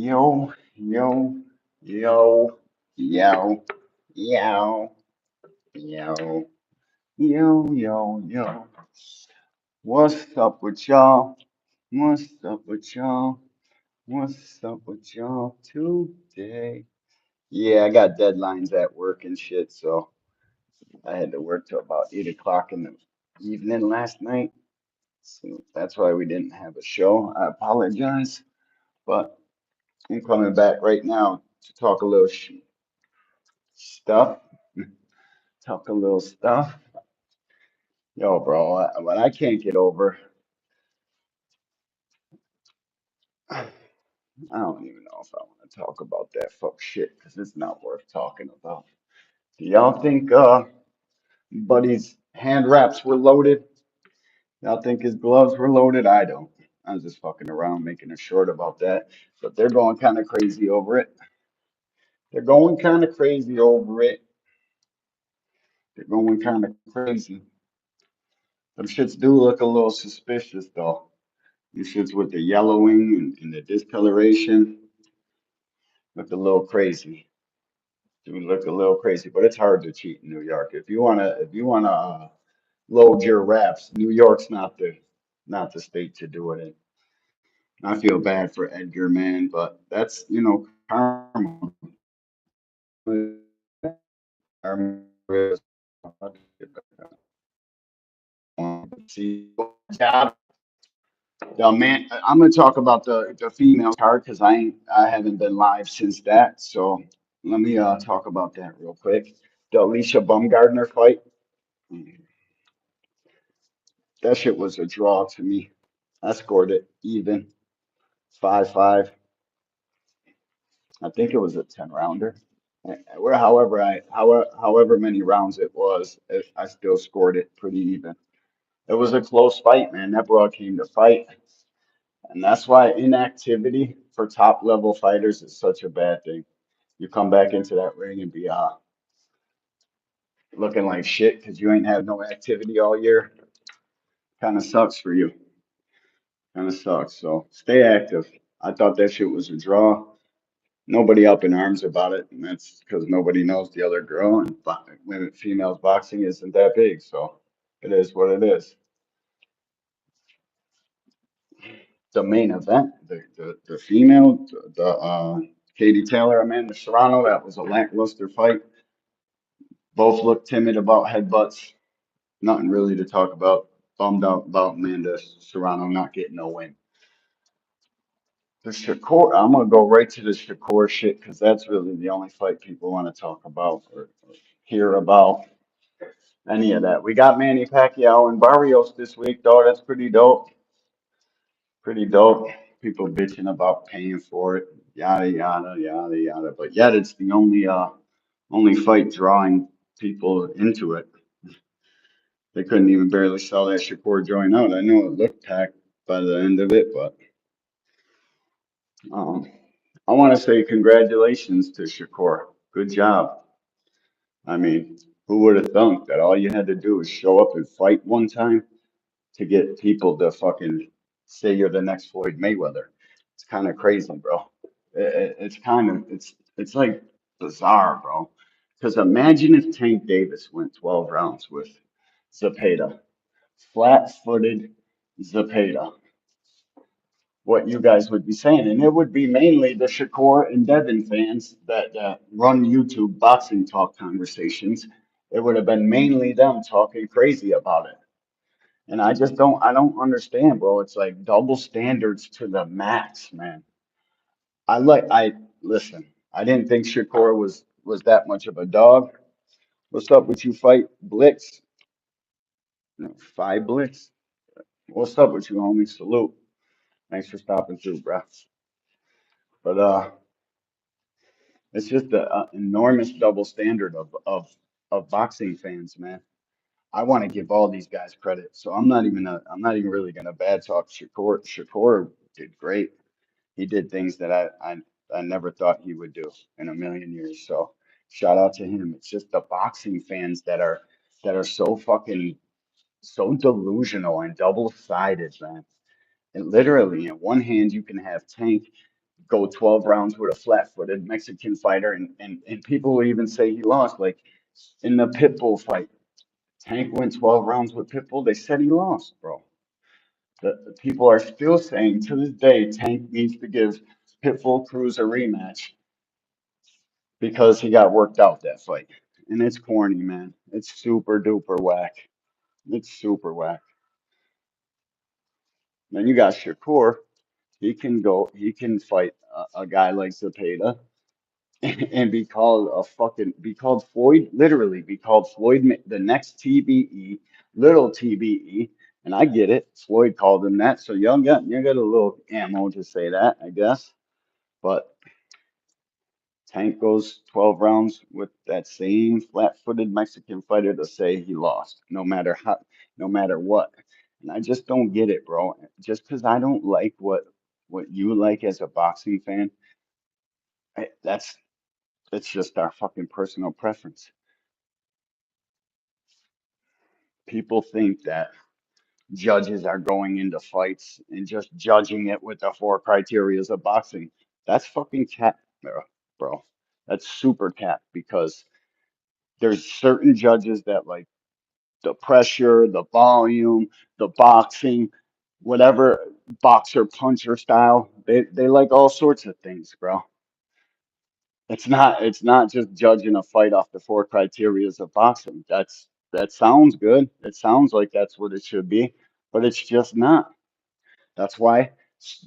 Yo, yo, yo, yo, yo, yo, yo. What's up with y'all? What's up with y'all? What's up with y'all today? Yeah, I got deadlines at work and shit, so I had to work till about 8 o'clock in the evening last night. So that's why we didn't have a show. I apologize, but I'm coming back right now to talk a little stuff. Talk a little stuff. Yo, bro, what I can't get over, I don't even know if I want to talk about that fuck shit because it's not worth talking about. Do y'all think Buddy's hand wraps were loaded? Y'all think his gloves were loaded? I don't. I was just fucking around making a short about that, but they're going kind of crazy over it. They're going kind of crazy over it. They're going kind of crazy. Them shits do look a little suspicious though. These shits with the yellowing and the discoloration look a little crazy. Do look a little crazy, but it's hard to cheat in New York. If you wanna load your wraps, New York's not the state to do it in. I feel bad for Edgar, man, but that's karma. Karma is- See, the man, I'm gonna talk about the female card because I haven't been live since that. So let me talk about that real quick. The Alicia Bumgardner fight. That shit was a draw to me. I scored it even 5-5. I think it was a 10 rounder. Where however many rounds it was, I still scored it pretty even. It was a close fight, man. That broad came to fight, and that's why inactivity for top level fighters is such a bad thing. You come back into that ring and be looking like shit because you ain't had no activity all year. Kind of sucks for you. Kind of sucks. So stay active. I thought that shit was a draw. Nobody up in arms about it, and that's because nobody knows the other girl, and women, females boxing isn't that big, so it is what it is. The main event, the female, Katie Taylor, Amanda Serrano, that was a lackluster fight. Both looked timid about headbutts. Nothing really to talk about. Bummed out about Amanda Serrano not getting no win. The Shakur, I'm gonna go right to the Shakur shit because that's really the only fight people want to talk about or hear about. Any of that. We got Manny Pacquiao and Barrios this week, though. That's pretty dope. Pretty dope. People bitching about paying for it, yada yada yada yada. But yet it's the only fight drawing people into it. They couldn't even barely sell that Shakur joint out. I know it looked packed by the end of it, but um, I want to say congratulations to Shakur. Good job. I mean, who would have thunk that all you had to do was show up and fight one time to get people to fucking say you're the next Floyd Mayweather? It's kind of crazy, bro. It's like bizarre, bro. Because imagine if Tank Davis went 12 rounds with Zepeda, flat-footed Zepeda, what you guys would be saying, and it would be mainly the Shakur and Devin fans that run YouTube boxing talk conversations. It would have been mainly them talking crazy about it. And I don't understand, bro. It's like double standards to the max, man. I listen. I didn't think Shakur was that much of a dog. What's up with you, fight Blitz? No, Five Blitz. What's up with you, homie? Salute. Thanks for stopping through, bro. But it's just the enormous double standard of boxing fans, man. I want to give all these guys credit, so I'm not even really gonna bad talk Shakur. Shakur did great. He did things that I never thought he would do in a million years. So shout out to him. It's just the boxing fans that are so fucking so delusional and double-sided, man. And literally, in one hand, you can have Tank go 12 rounds with a flat-footed Mexican fighter, and people will even say he lost. Like in the Pitbull fight, Tank went 12 rounds with Pitbull. They said he lost, bro. The people are still saying to this day Tank needs to give Pitbull Cruz a rematch because he got worked out that fight. And it's corny, man. It's super duper whack. It's super whack. Then you got Shakur. He can fight a guy like Zepeda and be called Floyd, literally be called Floyd, the next TBE, little TBE. And I get it. Floyd called him that. So you got a little ammo to say that, I guess. But Tank goes 12 rounds with that same flat-footed Mexican fighter to say he lost, no matter what. And I just don't get it, bro. Just because I don't like what you like as a boxing fan, that's it's just our fucking personal preference. People think that judges are going into fights and just judging it with the four criterias of boxing. That's fucking cap, bro. That's super cap because there's certain judges that like the pressure, the volume, the boxing, whatever boxer puncher style. They like all sorts of things, bro. It's not just judging a fight off the four criterias of boxing. That sounds good. It sounds like that's what it should be, but it's just not. That's why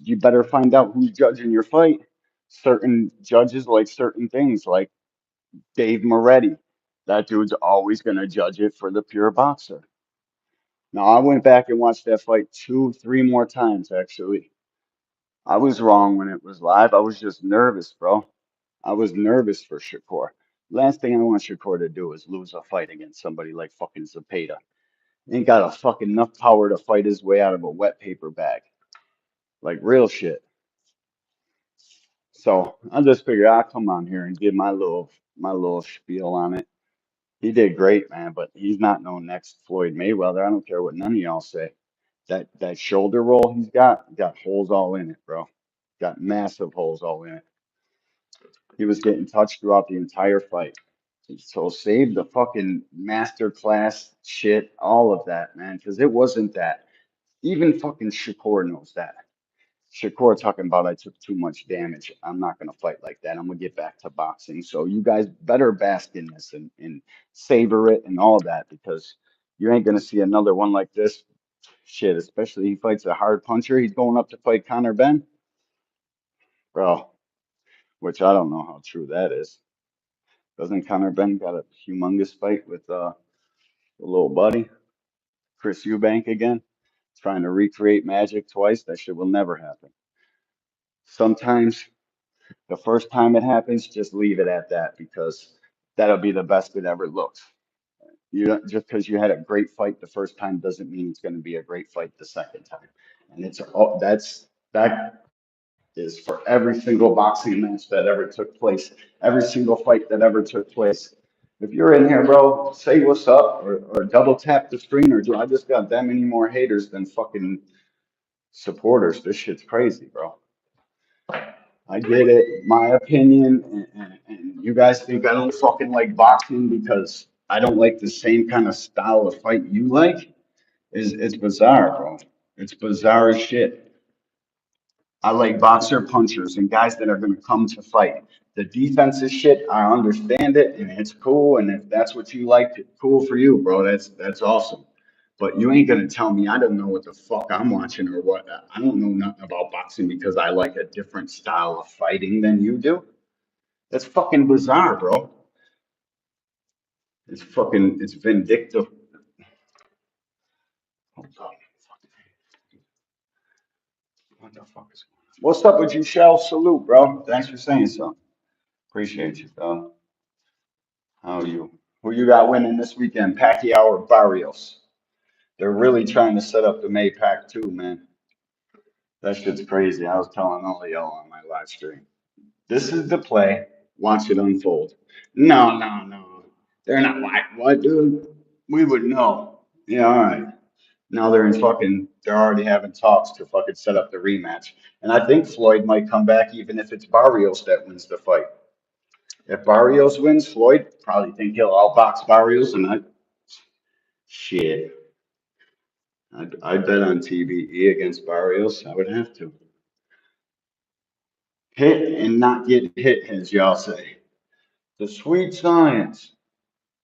you better find out who's judging your fight. Certain judges like certain things, like Dave Moretti. That dude's always gonna judge it for the pure boxer. Now I went back and watched that fight two, three more times actually. I was wrong when it was live. I was just nervous, bro. I was nervous for Shakur. Last thing I want Shakur to do is lose a fight against somebody like fucking Zepeda. Ain't got a fucking enough power to fight his way out of a wet paper bag. Like real shit. So I just figured I'd come on here and give my little spiel on it. He did great, man, but he's not no next Floyd Mayweather. I don't care what none of y'all say. That shoulder roll he's got holes all in it, bro. Got massive holes all in it. He was getting touched throughout the entire fight. So save the fucking master class shit, all of that, man, because it wasn't that. Even fucking Shakur knows that. Shakur talking about I took too much damage. I'm not gonna fight like that. I'm gonna get back to boxing. So you guys better bask in this and savor it and all that because you ain't gonna see another one like this. Shit, especially he fights a hard puncher. He's going up to fight Conor Ben, bro. Which I don't know how true that is. Doesn't Conor Ben got a humongous fight with a little buddy, Chris Eubank again, trying to recreate magic twice? That shit will never happen. Sometimes the first time it happens, just leave it at that because that'll be the best it ever looks. You don't, just because you had a great fight the first time doesn't mean it's going to be a great fight the second time. And that is for every single boxing match that ever took place, every single fight that ever took place. If you're in here, bro, say what's up or double tap the screen or do I just got that many more haters than fucking supporters? This shit's crazy, bro. I get it. My opinion, and you guys think I don't fucking like boxing because I don't like the same kind of style of fight you like is it's bizarre, bro. It's bizarre as shit. I like boxer punchers and guys that are going to come to fight. The defensive shit, I understand it and it's cool. And if that's what you like, cool for you, bro. That's awesome. But you ain't gonna tell me I don't know what the fuck I'm watching or what. I don't know nothing about boxing because I like a different style of fighting than you do. That's fucking bizarre, bro. It's vindictive. Hold on. What the fuck is going on? What's up with you, Shell? Salute, bro. Thanks for saying so. Appreciate you, bro. How are you? Who you got winning this weekend? Pacquiao or Barrios? They're really trying to set up the May Pac too, man. That shit's crazy. I was telling all of y'all on my live stream. This is the play. Watch it unfold. No, no, no. They're not like what, dude? We would know. Yeah, all right. Now they're in fucking they're already having talks to fucking set up the rematch. And I think Floyd might come back even if it's Barrios that wins the fight. If Barrios wins, Floyd probably think he'll outbox Barrios, and shit, I'd bet on TBE against Barrios. I would have to hit and not get hit, as y'all say. The sweet science,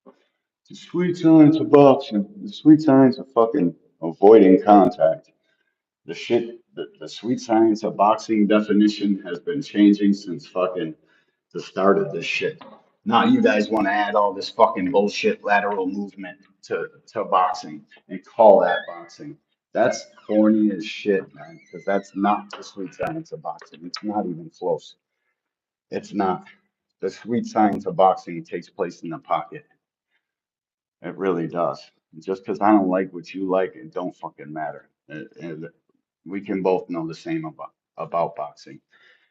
the sweet science of boxing, the sweet science of fucking avoiding contact. The sweet science of boxing definition has been changing since fucking the start of this shit. Now you guys want to add all this fucking bullshit lateral movement to boxing and call that boxing. That's corny as shit, man, because that's not the sweet science of boxing. It's not even close. It's not. The sweet science of boxing takes place in the pocket. It really does. Just because I don't like what you like, it don't fucking matter. And we can both know the same about boxing.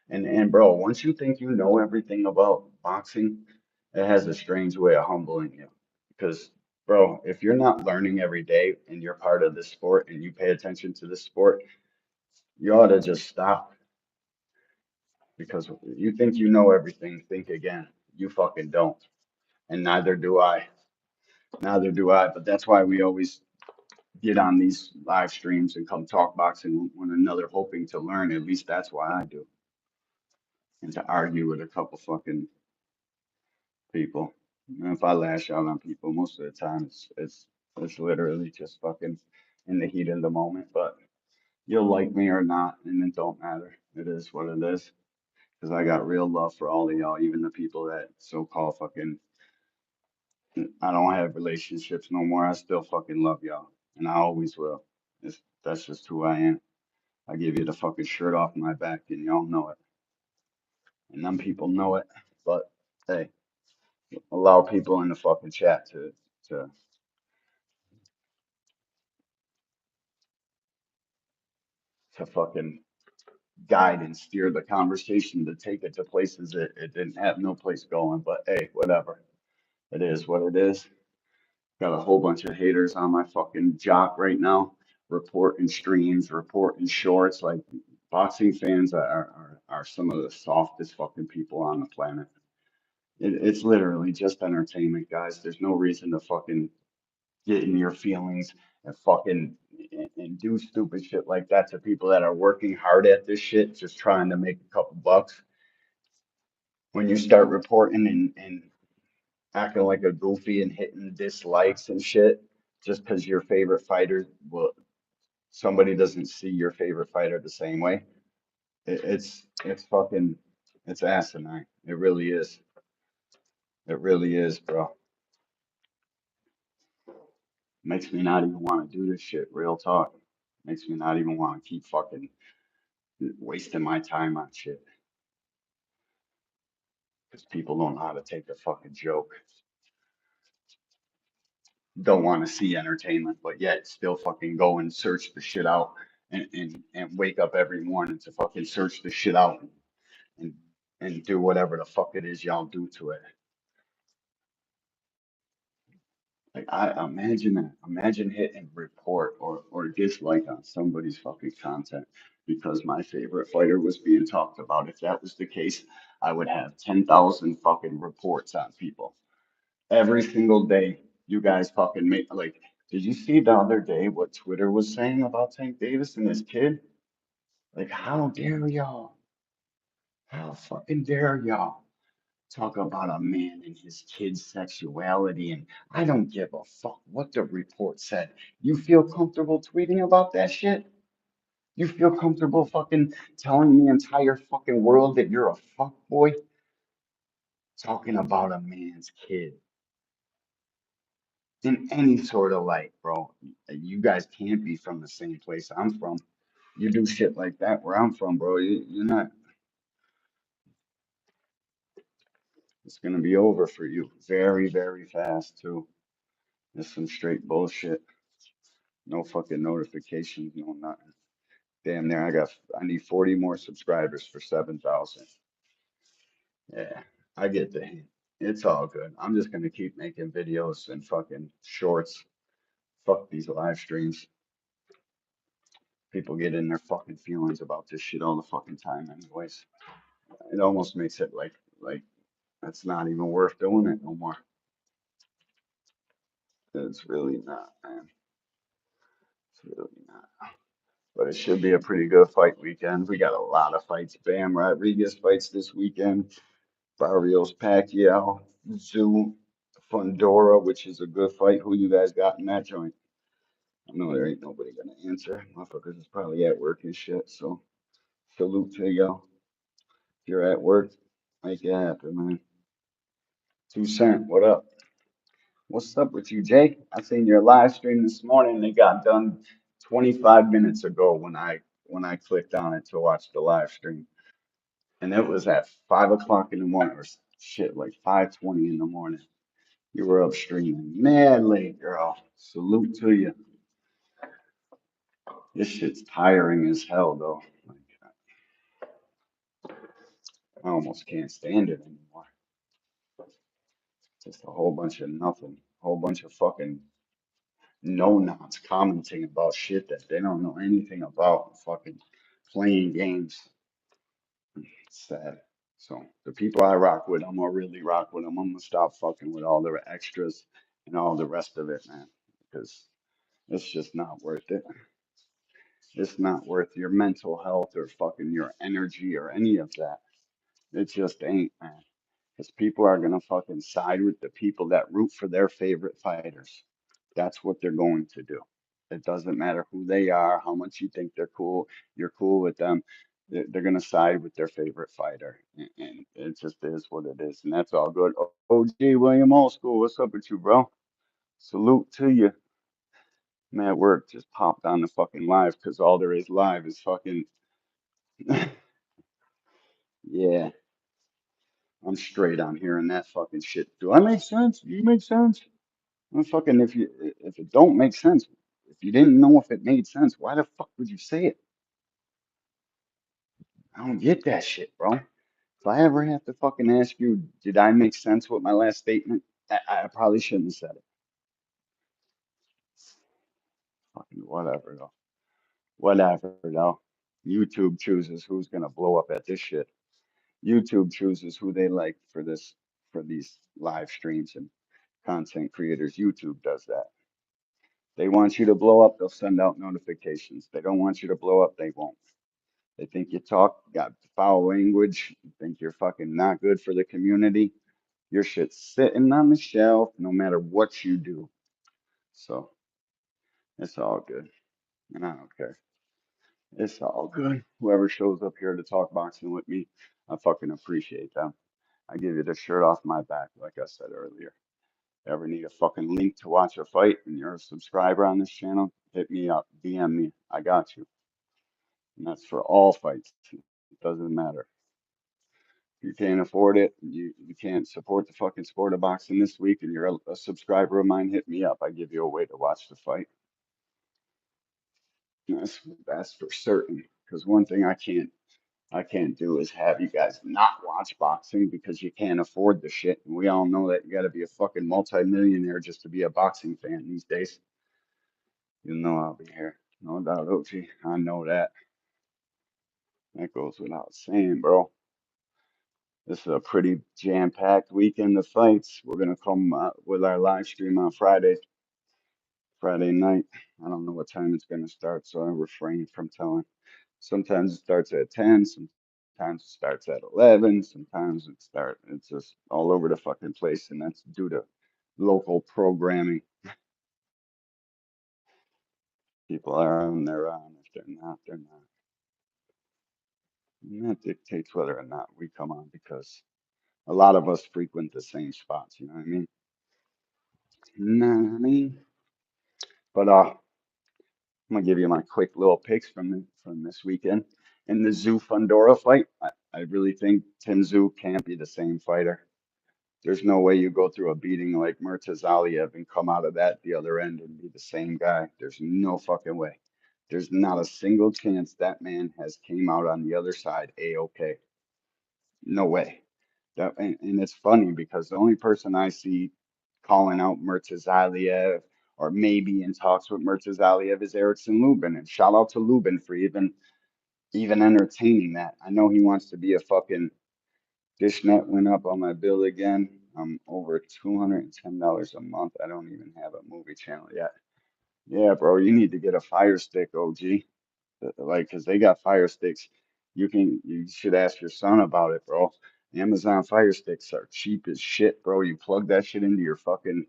And bro, once you think you know everything about boxing, it has a strange way of humbling you. Because, bro, if you're not learning every day and you're part of this sport and you pay attention to this sport, you ought to just stop. Because you think you know everything, think again. You fucking don't. And neither do I. Neither do I. But that's why we always get on these live streams and come talk boxing with one another, hoping to learn. At least that's why I do. And to argue with a couple fucking people. And if I lash out on people, most of the time it's literally just fucking in the heat of the moment. But you'll like me or not, and it don't matter. It is what it is. Because I got real love for all of y'all, even the people that so-called fucking I don't have relationships no more. I still fucking love y'all, and I always will. That's just who I am. I give you the fucking shirt off my back, and y'all know it, and them people know it. But hey, allow people in the fucking chat to to fucking guide and steer the conversation to take it to places it didn't have no place going. But hey, whatever. It is what it is. Got a whole bunch of haters on my fucking jock right now, reporting streams, reporting shorts. Like boxing fans are some of the softest fucking people on the planet. It's literally just entertainment, guys. There's no reason to fucking get in your feelings and fucking and do stupid shit like that to people that are working hard at this shit, just trying to make a couple bucks. When you start reporting and acting like a goofy and hitting dislikes and shit, just because your favorite fighter, well, somebody doesn't see your favorite fighter the same way. It's fucking it's asinine. It really is. It really is, bro. Makes me not even want to do this shit. Real talk. Makes me not even want to keep fucking wasting my time on shit because people don't know how to take a fucking joke. Don't want to see entertainment, but yet still fucking go and search the shit out and wake up every morning to fucking search the shit out and and do whatever the fuck it is y'all do to it. Like I imagine that. Imagine hitting report or dislike on somebody's fucking content because my favorite fighter was being talked about. If that was the case, I would have 10,000 fucking reports on people every single day. You guys fucking make like. Did you see the other day what Twitter was saying about Tank Davis and his kid? Like, how dare y'all? How fucking dare y'all? Talk about a man and his kid's sexuality, and I don't give a fuck what the report said. You feel comfortable tweeting about that shit? You feel comfortable fucking telling the entire fucking world that you're a fuck boy? Talking about a man's kid in any sort of light, bro. You guys can't be from the same place I'm from. You do shit like that where I'm from, bro. You're not, it's gonna be over for you very, very fast, too. It's some straight bullshit. No fucking notifications, no nothing. Damn there, I need 40 more subscribers for 7,000. Yeah, I get the hint. It's all good. I'm just gonna keep making videos and fucking shorts. Fuck these live streams. People get in their fucking feelings about this shit all the fucking time, anyways. It almost makes it like it's not even worth doing it no more. It's really not, man. It's really not. But it should be a pretty good fight weekend. We got a lot of fights. Bam Rodriguez fights this weekend. Barrios Pacquiao, Zoo Fundora, which is a good fight. Who you guys got in that joint? I know there ain't nobody gonna answer. Motherfuckers is probably at work and shit. So salute to y'all. If you're at work, make it happen, man. 2 Cent, what up? What's up with you, Jay? I seen your live stream this morning. It got done 25 minutes ago when I clicked on it to watch the live stream. And it was at 5 o'clock in the morning or shit, like 5:20 in the morning. You were up streaming. Mad late, girl. Salute to you. This shit's tiring as hell though. Like I almost can't stand it anymore. Just a whole bunch of nothing. A whole bunch of fucking no-nots commenting about shit that they don't know anything about. Fucking playing games. It's sad. So the people I rock with, I'm gonna really rock with them. I'm gonna stop fucking with all the extras and all the rest of it, man, because it's just not worth it. It's not worth your mental health or fucking your energy or any of that. It just ain't, man. Because people are gonna fucking side with the people that root for their favorite fighters. That's what they're going to do. It doesn't matter who they are, how much you think they're cool, you're cool with them. They're gonna side with their favorite fighter, and it just is what it is, and that's all good. OG William Old School, what's up with you, bro? Salute to you. I'm at work, just popped on the fucking live because all there is live is fucking yeah. I'm straight on hearing that fucking shit. Do I make sense? Do you make sense? I'm fucking if it don't make sense, if you didn't know if it made sense, why the fuck would you say it? I don't get that shit, bro. If I ever have to fucking ask you, did I make sense with my last statement? I probably shouldn't have said it. Fucking whatever though. Whatever though. YouTube chooses who's gonna blow up at this shit. YouTube chooses who they like for these live streams and content creators. YouTube does that. They want you to blow up, they'll send out notifications. They don't want you to blow up, they won't. They think you talk, got foul language, think you're fucking not good for the community. Your shit's sitting on the shelf no matter what you do. So it's all good. And I don't care. It's all good. Whoever shows up here to talk boxing with me, I fucking appreciate them. I give you the shirt off my back, like I said earlier. Ever need a fucking link to watch a fight and you're a subscriber on this channel, hit me up, DM me. I got you. And that's for all fights. It doesn't matter. If you can't afford it, you can't support the fucking sport of boxing this week, and you're a subscriber of mine, hit me up. I give you a way to watch the fight. That's for certain. Because one thing I can't do is have you guys not watch boxing because you can't afford the shit. And we all know that you got to be a fucking multimillionaire just to be a boxing fan these days. You know I'll be here. No doubt, OG. I know that. That goes without saying, bro. This is a pretty jam-packed weekend of fights. We're gonna come with our live stream on Friday night. I don't know what time it's gonna start, so I refrain from telling. Sometimes it starts at 10, sometimes it starts at 11, sometimes it's just all over the fucking place, and that's due to local programming. People are on, they're on. If they're not, they're not. And that dictates whether or not we come on because a lot of us frequent the same spots, you know what I mean? Nah, I mean, but I'm gonna give you my quick little picks from this weekend. In the Zoo Fundora fight, I really think Tim Zoo can't be the same fighter. There's no way you go through a beating like Murtazaliev and come out of that the other end and be the same guy. There's no fucking way. There's not a single chance that man has came out on the other side a-okay. No way. And it's funny because the only person I see calling out Murtazaliev, or maybe in talks with Mertes Aliev is Erickson Lubin. And shout out to Lubin for even entertaining that. I know he wants to be a fucking Dishnet went up on my bill again. I'm over $210 a month. I don't even have a movie channel yet. Yeah, bro, you need to get a Fire Stick, OG. Like, 'cause they got Fire Sticks. You should ask your son about it, bro. Amazon Fire Sticks are cheap as shit, bro. You plug that shit into your fucking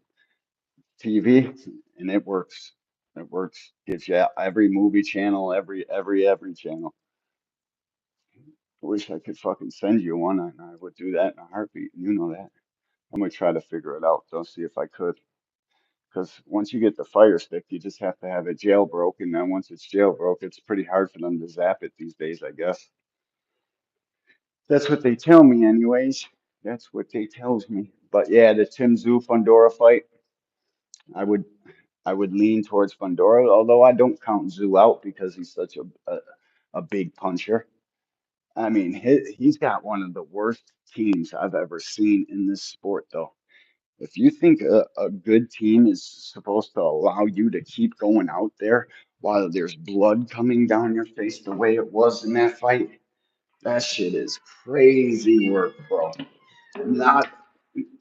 TV and it works. It works. Gives you every movie channel, every channel. I wish I could fucking send you one. I would do that in a heartbeat. You know that. I'm gonna try to figure it out though, see if I could. Because once you get the Fire Stick, you just have to have it jailbroken. And then once it's jailbroke, it's pretty hard for them to zap it these days, I guess. That's what they tell me, anyways. That's what they tells me. But yeah, the Tim Zoo Fundora fight, I would I would lean towards Fundora, although I don't count Zoo out because he's such a big puncher. I mean, he's got one of the worst teams I've ever seen in this sport, though. If you think a good team is supposed to allow you to keep going out there while there's blood coming down your face the way it was in that fight, that shit is crazy work, bro. Not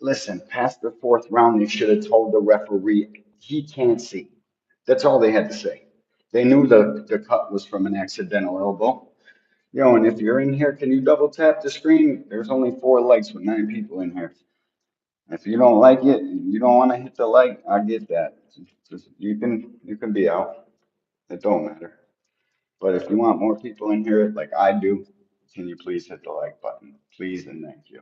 listen, past the fourth round, they should have told the referee he can't see. That's all they had to say. They knew the cut was from an accidental elbow. Yo, and if you're in here, can you double tap the screen? There's only four lights with nine people in here. If you don't like it, you don't want to hit the like, I get that. You can be out. It don't matter. But if you want more people in here, like I do, can you please hit the like button? Please and thank you.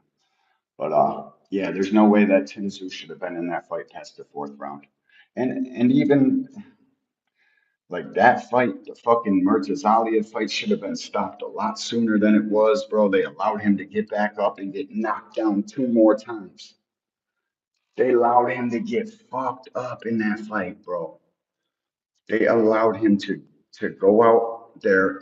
But yeah, there's no way that Tinsu should have been in that fight past the fourth round. And even like that fight, the fucking Murtazalia fight should have been stopped a lot sooner than it was, bro. They allowed him to get back up and get knocked down two more times. They allowed him to get fucked up in that fight, bro. They allowed him to go out there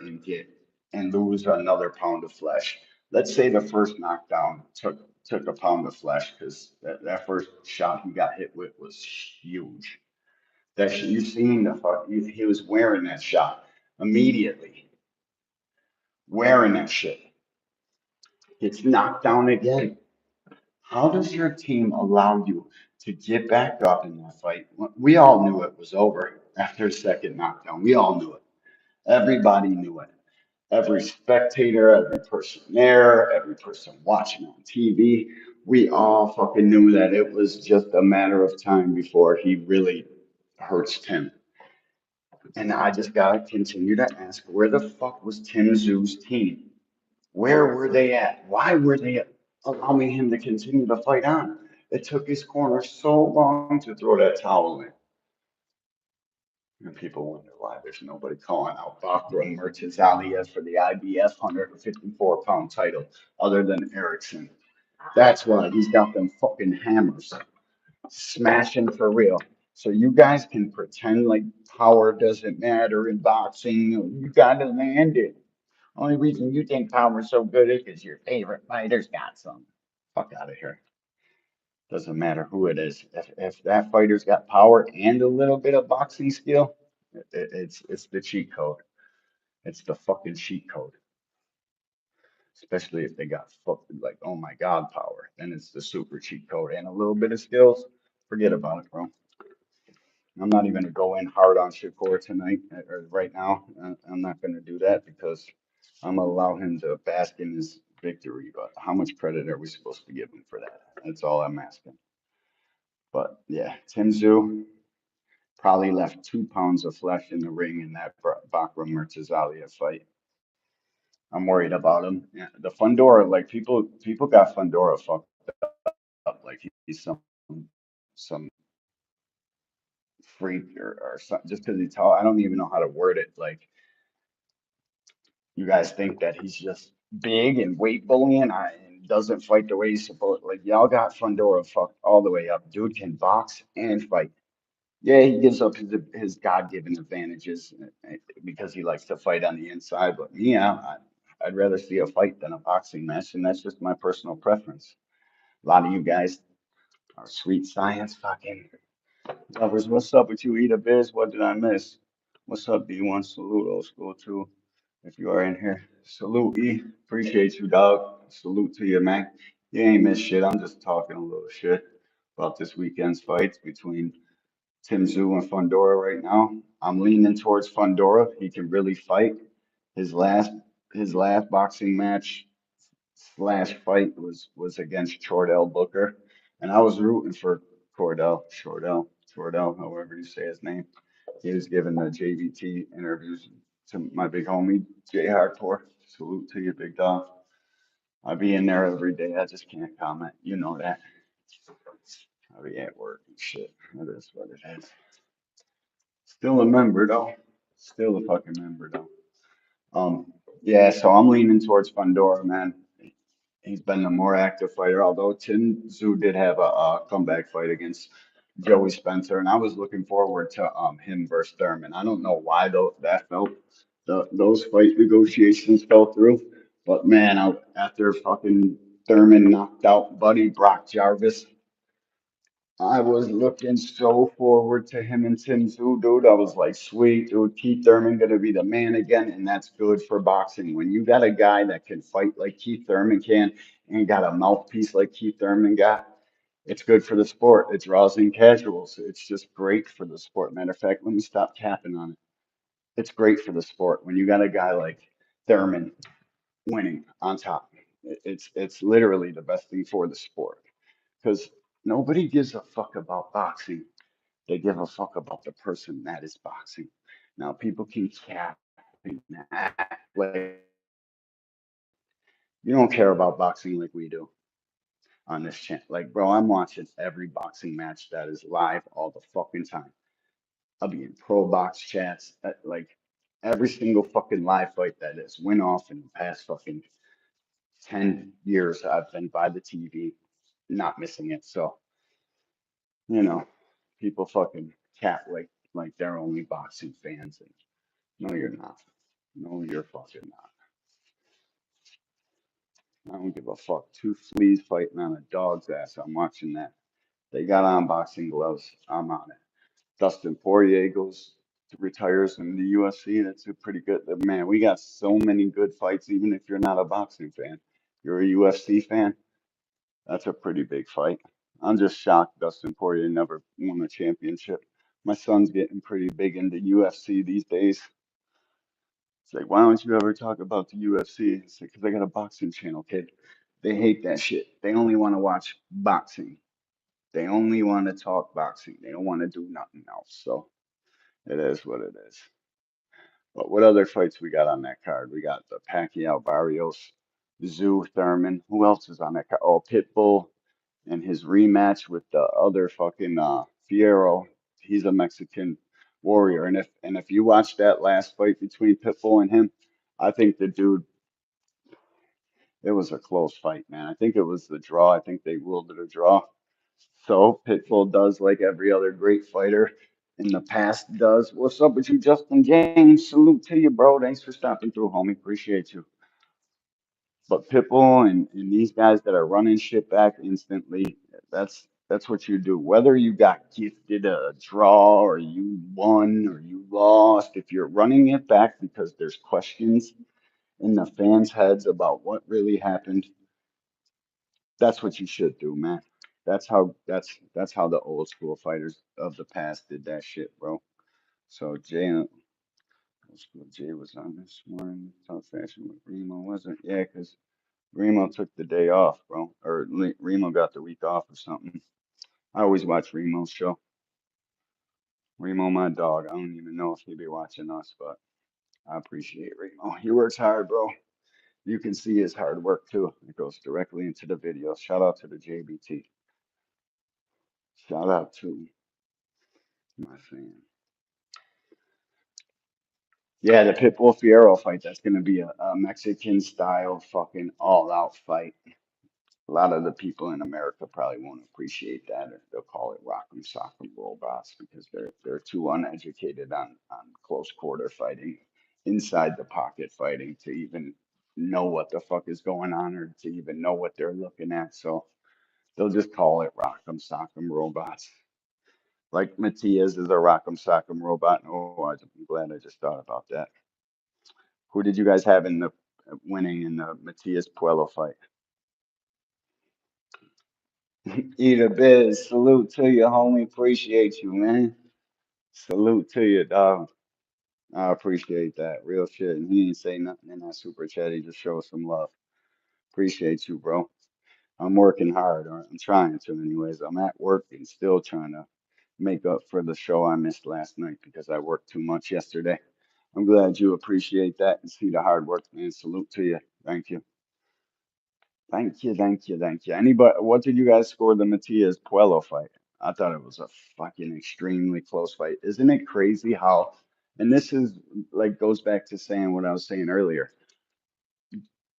and lose another pound of flesh. Let's say the first knockdown took a pound of flesh because that first shot he got hit with was huge. You seen the fuck he was wearing that shot immediately, wearing that shit. Gets knocked down again. How does your team allow you to get back up in that fight? We all knew it was over after the second knockdown. We all knew it. Everybody knew it. Every spectator, every person there, every person watching on TV, we all fucking knew that it was just a matter of time before he really hurts Tim. And I just gotta continue to ask, where the fuck was Tim Zoo's team? Where were they at? Why were they allowing him to continue to fight on? It took his corner so long to throw that towel in. And people wonder why there's nobody calling out Bakra and Murtazalia for the IBF 154-pound title other than Erickson. That's why he's got them fucking hammers smashing for real. So you guys can pretend like power doesn't matter in boxing. You gotta land it. Only reason you think power's so good is because your favorite fighter's got some. Fuck out of here. Doesn't matter who it is. If that fighter's got power and a little bit of boxing skill, it's the cheat code. It's the fucking cheat code. Especially if they got fucking like, oh my God, power. Then it's the super cheat code and a little bit of skills. Forget about it, bro. I'm not even gonna go in hard on Shakur tonight or right now. I'm not gonna do that because I'm gonna allow him to bask in his victory. But how much credit are we supposed to give him for that? That's all I'm asking. But yeah, Tim Tszyu probably left 2 pounds of flesh in the ring in that Bakram Murtazalia fight. I'm worried about him. Yeah, the Fundora, like people got Fundora fucked up, like he's some freak or something just because he's tall. I don't even know how to word it. Like you guys think that he's just big and weight bullying and doesn't fight the way he's supposed. Like y'all got Fundora fucked all the way up. Dude can box and fight. Yeah, he gives up his God-given advantages because he likes to fight on the inside. But yeah, I'd rather see a fight than a boxing match, and that's just my personal preference. A lot of you guys are sweet science fucking Lovers, what's up with you, Ida Biz? What did I miss? What's up, D1? Salute, old school, too. If you are in here, salute, E. Appreciate you, dog. Salute to you, man. You ain't missed shit. I'm just talking a little shit about this weekend's fights between Tim Tszyu and Fundora right now. I'm leaning towards Fundora. He can really fight. His last his last boxing match slash fight was against Chordell Booker, and I was rooting for Chordell, however you say his name. He was giving the JVT interviews to my big homie Jay Hardcore. Salute to you, big dog. I be in there every day. I just can't comment. You know that. I be at work and shit. That is what it is. Still a member though. Still a fucking member though. Yeah, so I'm leaning towards Fundora, man. He's been the more active fighter, although Tim Tszyu did have a comeback fight against Joey Spencer, and I was looking forward to him versus Thurman. I don't know why though that felt those fight negotiations fell through, but man, after fucking Thurman knocked out Buddy Brock Jarvis, I was looking so forward to him and Tim Tszyu, dude. I was like, sweet, dude. Keith Thurman gonna be the man again, and that's good for boxing. When you got a guy that can fight like Keith Thurman can, and got a mouthpiece like Keith Thurman got, it's good for the sport. It draws in casuals. It's just great for the sport. Matter of fact, let me stop capping on it. It's great for the sport when you got a guy like Thurman winning on top. It's literally the best thing for the sport because nobody gives a fuck about boxing. They give a fuck about the person that is boxing. Now, people can cap and act like you don't care about boxing like we do on this channel. Like, bro, I'm watching every boxing match that is live all the fucking time. I'll be in pro box chats, like every single fucking live fight that is went off in the past fucking 10 years. I've been by the TV, not missing it. So, you know, people fucking cat like they're only boxing fans. And no, you're not. No, you're fucking not. I don't give a fuck. Two fleas fighting on a dog's ass. I'm watching that. They got on boxing gloves. I'm on it. Dustin Poirier retires in the UFC. That's a pretty good. Man, we got so many good fights. Even if you're not a boxing fan, you're a UFC fan. That's a pretty big fight. I'm just shocked Dustin Poirier never won a championship. My son's getting pretty big into UFC these days. It's like, why don't you ever talk about the UFC? It's like, because I got a boxing channel, kid. They hate that shit. They only want to watch boxing. They only want to talk boxing. They don't want to do nothing else. So it is what it is. But what other fights we got on that card? We got the Pacquiao Barrios, Zoo Thurman. Who else is on that card? Oh, Pitbull and his rematch with the other fucking Fierro. He's a Mexican warrior. And if you watch that last fight between Pitbull and him, I think the dude it was a close fight, man. I think it was the draw. I think they ruled it a draw. So Pitbull does like every other great fighter in the past does. What's up with you, Justin James? Salute to you, bro. Thanks for stopping through, homie. Appreciate you. But Pitbull and these guys that are running shit back instantly, that's what you do. Whether you got gifted a draw or you won or you lost, if you're running it back because there's questions in the fans' heads about what really happened, that's what you should do, man. That's how the old school fighters of the past did that shit, bro. So old school Jay was on this morning, top fashion with Remo, wasn't? Yeah, because Remo took the day off, bro, or Remo got the week off or something. I always watch Remo's show. Remo, my dog. I don't even know if he'd be watching us, but I appreciate Remo. He works hard, bro. You can see his hard work too. It goes directly into the video. Shout out to the JBT. Shout out to my fan. Yeah, the Pitbull Fierro fight. That's going to be a Mexican style fucking all out fight. A lot of the people in America probably won't appreciate that, or they'll call it rock'em sock'em robots because they're too uneducated on close quarter fighting, inside the pocket fighting to even know what the fuck is going on or to even know what they're looking at. So they'll just call it rock'em sock'em robots. Like Matias is a Rock'em Sock'em robot. Oh, I'm glad I just thought about that. Who did you guys have in the winning in the Matias Puello fight? Eda Biz, salute to you, homie. Appreciate you, man. Salute to you, dog. I appreciate that. Real shit. And he ain't say nothing in that super chat. He just showed some love. Appreciate you, bro. I'm working hard, or I'm trying to, anyways. I'm at work and still trying to make up for the show I missed last night because I worked too much yesterday. I'm glad you appreciate that and see the hard work, man. Salute to you. Thank you. Thank you, thank you, thank you. Anybody, what did you guys score the Matias Puello fight? I thought it was a fucking extremely close fight. Isn't it crazy how, and this is like goes back to saying what I was saying earlier.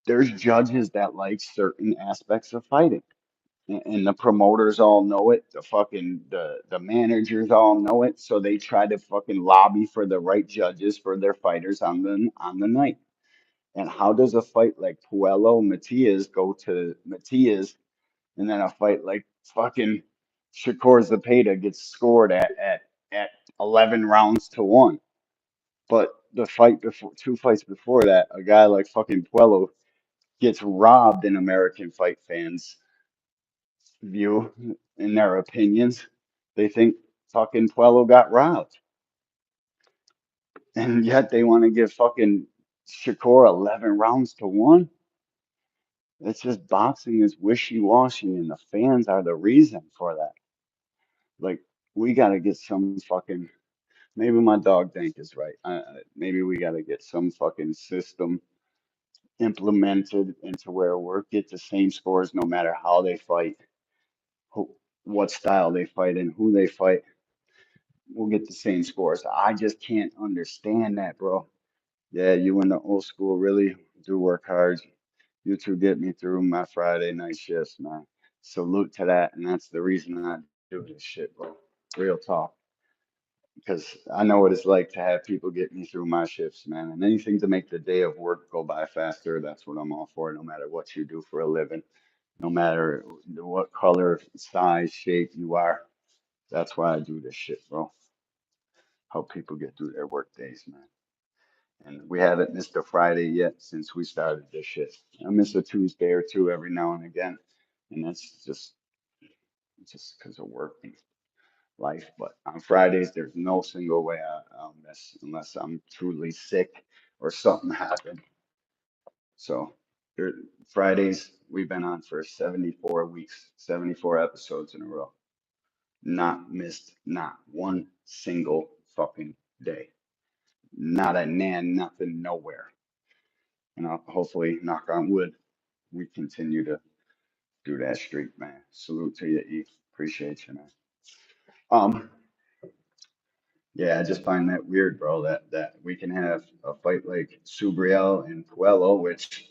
There's judges that like certain aspects of fighting. And the promoters all know it. The managers all know it. So they try to fucking lobby for the right judges for their fighters on the night. And how does a fight like Puello Matias go to Matias, and then a fight like fucking Shakur Zapata gets scored at 11 rounds to one? But the fight before, two fights before that, a guy like fucking Puello gets robbed in American fight fans' view, in their opinions. They think fucking Puello got robbed. And yet they want to give fucking Shakur 11 rounds to one. It's just boxing is wishy-washy, and the fans are the reason for that. Like, we got to get some fucking. Maybe my dog Dank is right. Maybe we got to get some fucking system implemented into where we get the same scores no matter how they fight, who, what style they fight, and who they fight. We'll get the same scores. I just can't understand that, bro. Yeah, you in the old school really do work hard. You two get me through my Friday night shifts, man. Salute to that, and that's the reason I do this shit, bro. Real talk. Because I know what it's like to have people get me through my shifts, man. And anything to make the day of work go by faster, that's what I'm all for, no matter what you do for a living, no matter what color, size, shape you are. That's why I do this shit, bro. Help people get through their work days, man. And we haven't missed a Friday yet since we started this shit. I miss a Tuesday or two every now and again, and that's just because of work and life. But on Fridays, there's no single way I'll miss unless I'm truly sick or something happened. So there, Fridays we've been on for 74 weeks, 74 episodes in a row. Not missed, not one single fucking day. Not a nan, nothing, nowhere. And hopefully, knock on wood, we continue to do that streak, man. Salute to you, E. Appreciate you, man. Um, yeah, I just find that weird, bro, that we can have a fight like Subriel and Puello, which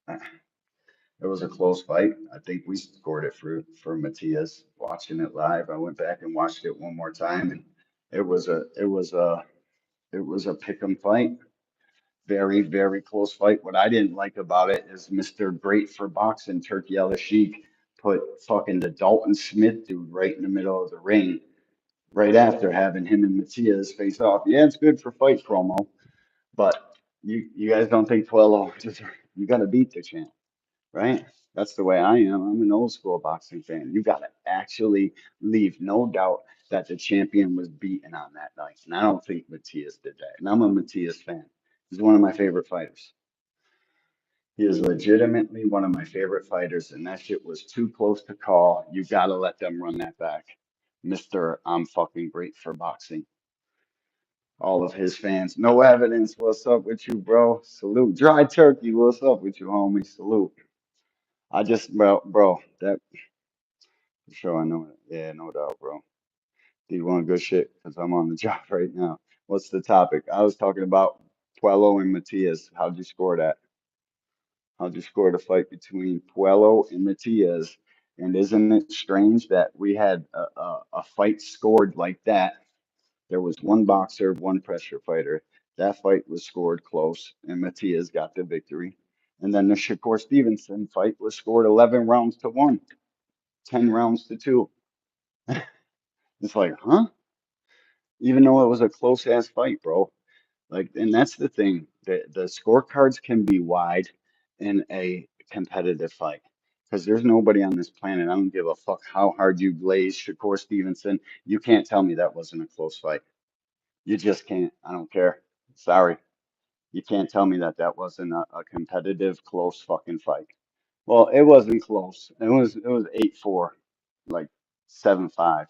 it was a close fight. I think we scored it for Matias. Watching it live, I went back and watched it one more time, and it was a pick 'em fight. Very, very close fight. What I didn't like about it is Mr. Great for Boxing, Turkey El Sheik, put fucking the Dalton Smith dude right in the middle of the ring right after having him and Matias face off. Yeah, it's good for fight promo, but you guys don't think 12 you got to beat the champ, right? That's the way I am. I'm an old school boxing fan. You got to actually leave no doubt that the champion was beaten on that night. And I don't think Matias did that. And I'm a Matias fan. He's one of my favorite fighters. He is legitimately one of my favorite fighters, and that shit was too close to call. You got to let them run that back. Mr. I'm fucking great for boxing. All of his fans. No evidence. What's up with you, bro? Salute. Dry turkey. What's up with you, homie? Salute. I just, bro, that for sure. I know it. Yeah, no doubt, bro. Do you want good shit? Because I'm on the job right now. What's the topic? I was talking about Puello and Matias. How'd you score that? How'd you score the fight between Puello and Matias? And isn't it strange that we had a fight scored like that? There was one boxer, one pressure fighter. That fight was scored close, and Matias got the victory. And then the Shakur Stevenson fight was scored 11 rounds to one, 10 rounds to two. It's like, huh? even though it was a close ass fight, bro. Like, and that's the thing. The scorecards can be wide in a competitive fight because there's nobody on this planet. I don't give a fuck how hard you glaze Shakur Stevenson. You can't tell me that wasn't a close fight. You just can't. I don't care. Sorry. You can't tell me that that wasn't a competitive, close fucking fight. Well, it wasn't close. It was 8-4, like 7-5.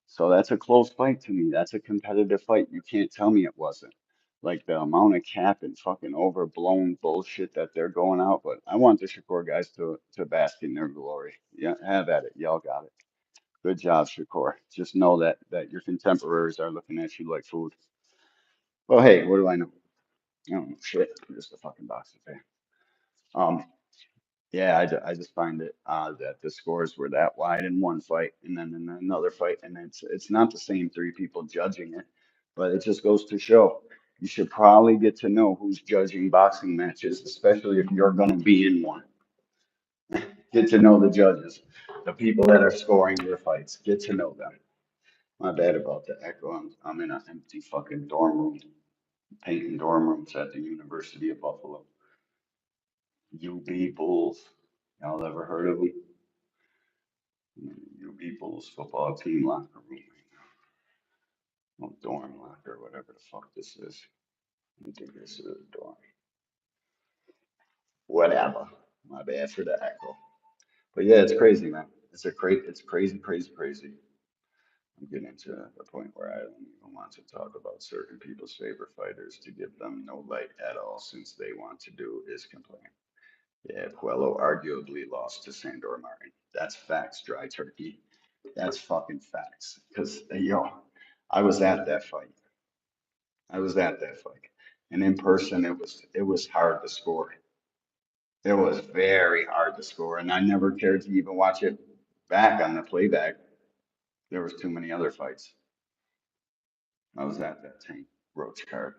So that's a close fight to me. That's a competitive fight. You can't tell me it wasn't. Like the amount of cap and fucking overblown bullshit that they're going out. But I want the Shakur guys to bask in their glory. Yeah, have at it. Y'all got it. Good job, Shakur. Just know that your contemporaries are looking at you like food. Well, hey, what do I know? I don't know shit. I'm just a fucking boxer fan. Um, Yeah, I just find it odd that the scores were that wide in one fight and then in another fight, and it's not the same three people judging it, but it just goes to show you should probably get to know who's judging boxing matches, especially if you're going to be in one. Get to know the judges, the people that are scoring your fights. Get to know them. My bad about the echo. I'm in an empty fucking dorm room, painting dorm rooms at the University of Buffalo. UB Bulls. Y'all ever heard of them? UB Bulls football team locker room right now. No dorm locker, whatever the fuck this is. I think this is a dorm. Whatever. My bad for the echo. But yeah, it's crazy, man. It's crazy, crazy, crazy. I'm getting to the point where I don't even want to talk about certain people's favorite fighters to give them no light at all, since they want to do is complain. Yeah, Puello arguably lost to Sandor Martin. That's facts, dry turkey. That's fucking facts. Because, yo, I was at that fight. I was at that fight. And in person, it was hard to score. It was very hard to score, and I never cared to even watch it back on the playback. There was too many other fights. I was at that Tank Roach card,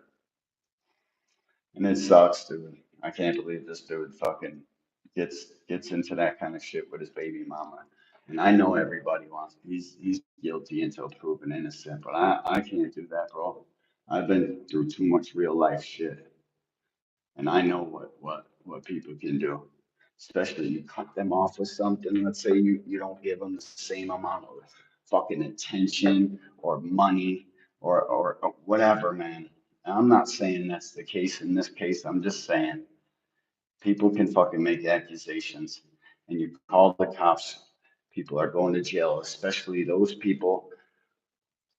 and it sucks, dude. I can't believe this dude fucking gets into that kind of shit with his baby mama. And I know everybody wants. He's guilty until proven innocent, but I can't do that, bro. I've been through too much real life shit. And I know what people can do, especially you cut them off with something. Let's say you don't give them the same amount of fucking attention or money or whatever, man. And I'm not saying that's the case in this case. I'm just saying people can fucking make accusations, and you call the cops. People are going to jail, especially those people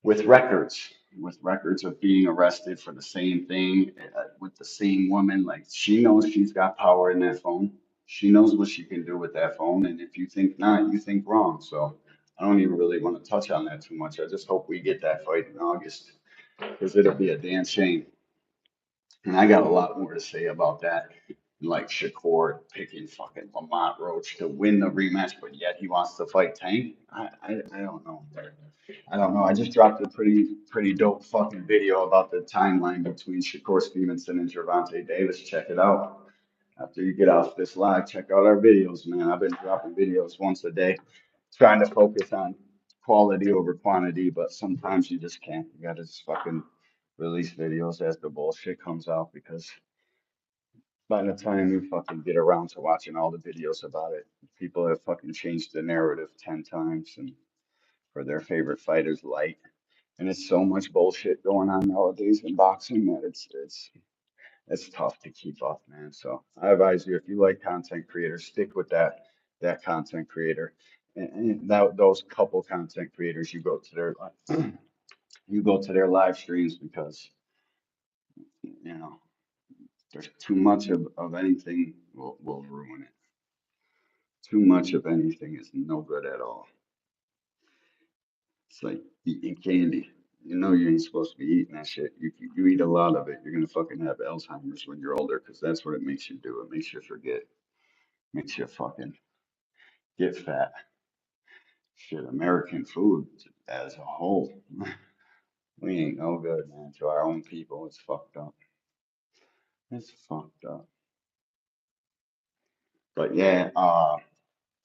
with records, with records of being arrested for the same thing, with the same woman. Like, she knows she's got power in that phone. She knows what she can do with that phone. And if you think not, you think wrong. So I don't even really want to touch on that too much. I just hope we get that fight in August because it'll be a damn shame. And I got a lot more to say about that. Like Shakur picking fucking Lamont Roach to win the rematch, but yet he wants to fight Tank. I don't know. I don't know. I just dropped a pretty dope fucking video about the timeline between Shakur Stevenson and Gervonta Davis. Check it out. After you get off this live, check out our videos, man. I've been dropping videos once a day, trying to focus on quality over quantity, but sometimes you just can't. You gotta just fucking release videos as the bullshit comes out because by the time you fucking get around to watching all the videos about it, people have fucking changed the narrative 10 times and for their favorite fighters light. And it's so much bullshit going on nowadays in boxing that it's tough to keep up, man. So I advise you, if you like content creators, stick with that content creator. And those couple content creators, you go to their live streams because you know there's too much of anything will ruin it. Too much of anything is no good at all. It's like eating candy. You know you ain't supposed to be eating that shit. You eat a lot of it, you're gonna fucking have Alzheimer's when you're older, because that's what it makes you do. It makes you forget. Makes you fucking get fat. Shit, American food as a whole, we ain't no good, man. To our own people, it's fucked up. It's fucked up. But yeah,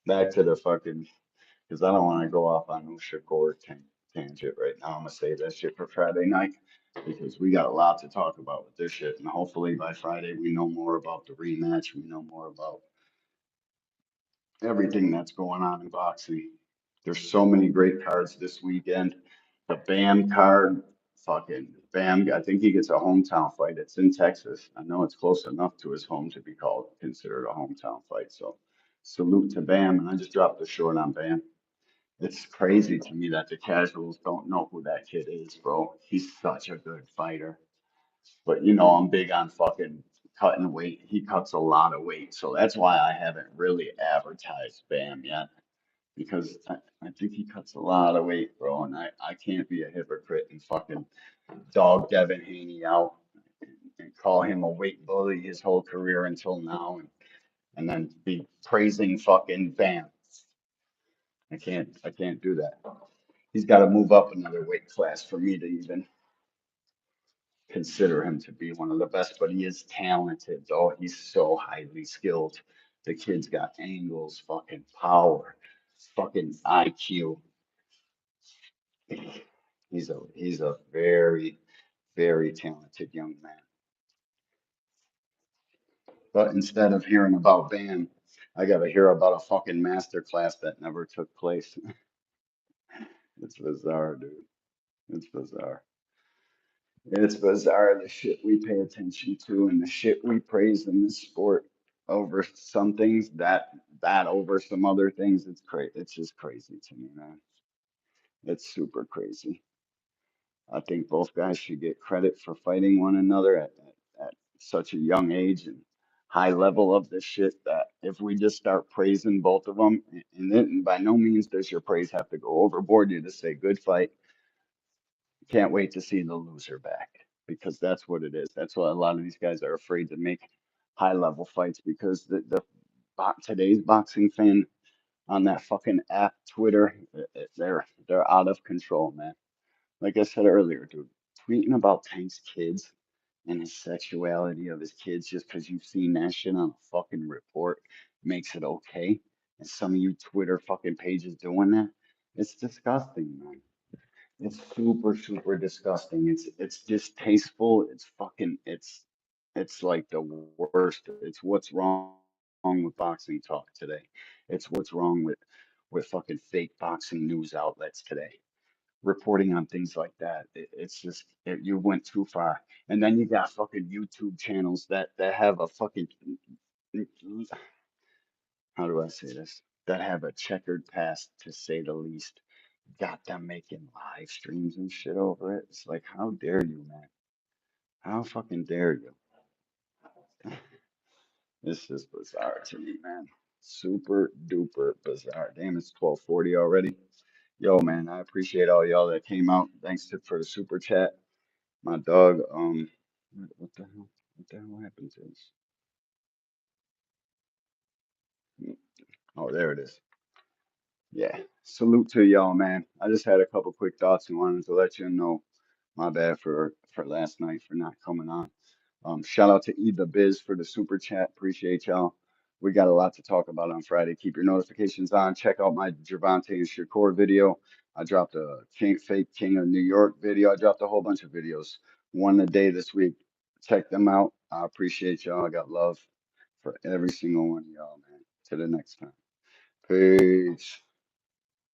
back to the fucking, because I don't want to go off on no Shakur thing. tangent right now. I'm gonna save that shit for Friday night because we got a lot to talk about with this shit. And hopefully by Friday we know more about the rematch. We know more about everything that's going on in boxing. There's so many great cards this weekend. The Bam card, fucking Bam. I think he gets a hometown fight. It's in Texas. I know it's close enough to his home to be called considered a hometown fight. So salute to Bam. And I just dropped the short on Bam. It's crazy to me that the casuals don't know who that kid is, bro. He's such a good fighter. But you know, I'm big on fucking cutting weight. He cuts a lot of weight. So that's why I haven't really advertised Bam yet. Because I think he cuts a lot of weight, bro. And I can't be a hypocrite and fucking dog Devin Haney out and call him a weight bully his whole career until now and then be praising fucking Bam. I can't do that. He's got to move up another weight class for me to even consider him to be one of the best, but he is talented, though. He's so highly skilled. The kid's got angles, fucking power, fucking IQ. He's a very, very talented young man. But instead of hearing about Bam, I gotta hear about a fucking master class that never took place. It's bizarre, dude. It's bizarre. It's bizarre the shit we pay attention to and the shit we praise in this sport over some things that over some other things. It's crazy. It's just crazy to me, man. It's super crazy. I think both guys should get credit for fighting one another at such a young age and high level of this shit that if we just start praising both of them, and then by no means does your praise have to go overboard. You just say good fight. Can't wait to see the loser back because that's what it is. That's why a lot of these guys are afraid to make high level fights because today's boxing fan on that fucking app Twitter, they're out of control, man. Like I said earlier, dude, tweeting about Tank's kids and his sexuality of his kids just because you've seen that shit on a fucking report makes it okay. And some of you Twitter fucking pages doing that, it's disgusting, man. It's super, super disgusting. It's distasteful. It's like the worst. It's what's wrong with boxing talk today. It's what's wrong with fucking fake boxing news outlets today. Reporting on things like that. It's just you went too far. And then you got fucking YouTube channels that have a fucking how do I say this? That have a checkered past to say the least. Got them making live streams and shit over it. It's like, how dare you, man? How fucking dare you? This is bizarre to me, man. Super duper bizarre. Damn, it's 12:40 already. Yo, man, I appreciate all y'all that came out. Thanks for the super chat. My dog, what the hell? What the hell happened to this? Oh, there it is. Yeah. Salute to y'all, man. I just had a couple quick thoughts and wanted to let you know. My bad for last night for not coming on. Shout out to E the Biz for the super chat. Appreciate y'all. We got a lot to talk about on Friday. Keep your notifications on. Check out my Gervonta and Shakur video. I dropped a fake King of New York video. I dropped a whole bunch of videos, one a day this week. Check them out. I appreciate y'all. I got love for every single one of y'all, man. Till the next time. Peace.